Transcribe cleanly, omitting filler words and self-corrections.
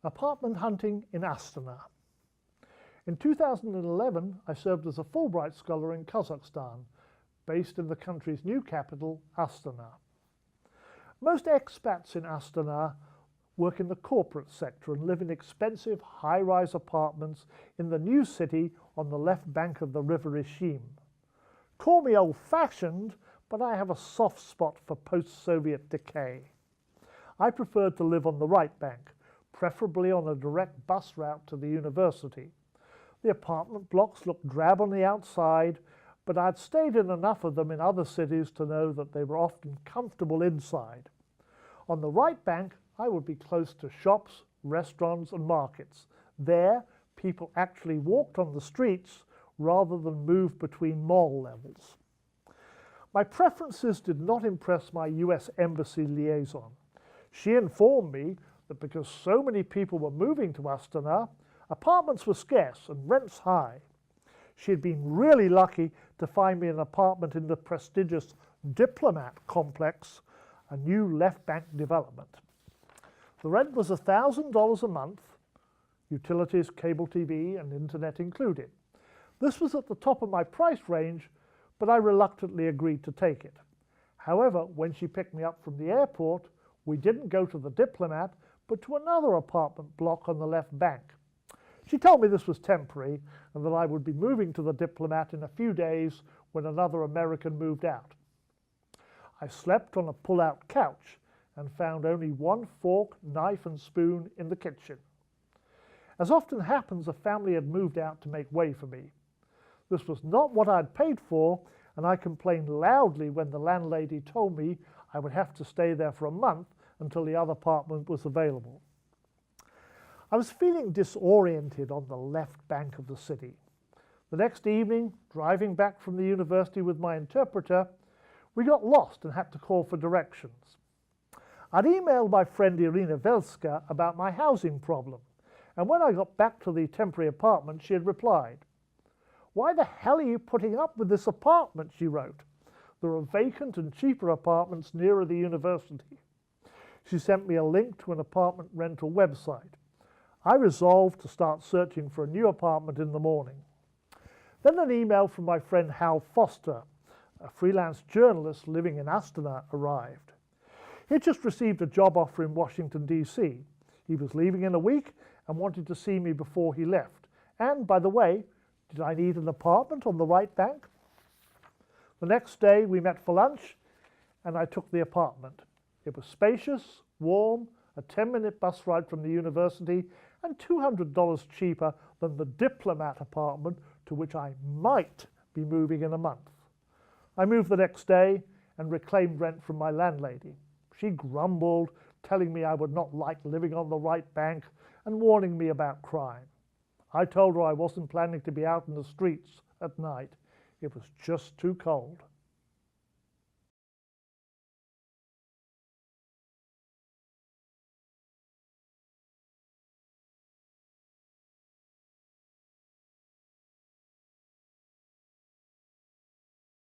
Apartment hunting in Astana. In 2011, I served as a Fulbright scholar in Kazakhstan, based in the country's new capital, Astana. Most expats in Astana work in the corporate sector and live in expensive high-rise apartments in the new city on the left bank of the River Ishim. Call me old-fashioned, but I have a soft spot for post-Soviet decay. I preferred to live on the right bank, preferably on a direct bus route to the university. The apartment blocks looked drab on the outside, but I'd stayed in enough of them in other cities to know that they were often comfortable inside. On the right bank, I would be close to shops, restaurants, and markets. There, people actually walked on the streets rather than moved between mall levels. My preferences did not impress my US Embassy liaison. She informed me that because so many people were moving to Astana, apartments were scarce and rents high. She had been really lucky to find me an apartment in the prestigious Diplomat complex, a new left bank development. The rent was $1,000 a month, utilities, cable TV, and internet included. This was at the top of my price range, but I reluctantly agreed to take it. However, when she picked me up from the airport, we didn't go to the Diplomat, but to another apartment block on the left bank. She told me this was temporary and that I would be moving to the Diplomat in a few days when another American moved out. I slept on a pull-out couch and found only one fork, knife and spoon in the kitchen. As often happens, a family had moved out to make way for me. This was not what I'd paid for, and I complained loudly when the landlady told me I would have to stay there for a month until the other apartment was available. I was feeling disoriented on the left bank of the city. The next evening, driving back from the university with my interpreter, we got lost and had to call for directions. I'd emailed my friend Irina Velska about my housing problem, and when I got back to the temporary apartment, she had replied, "Why the hell are you putting up with this apartment?" she wrote. "There are vacant and cheaper apartments nearer the university." She sent me a link to an apartment rental website. I resolved to start searching for a new apartment in the morning. Then an email from my friend Hal Foster, a freelance journalist living in Astana, arrived. He'd just received a job offer in Washington, D.C. He was leaving in a week and wanted to see me before he left. And, by the way, did I need an apartment on the right bank? The next day we met for lunch and I took the apartment. It was spacious, warm, a 10-minute bus ride from the university, and $200 cheaper than the Diplomat apartment to which I might be moving in a month. I moved the next day and reclaimed rent from my landlady. She grumbled, telling me I would not like living on the right bank and warning me about crime. I told her I wasn't planning to be out in the streets at night. It was just too cold.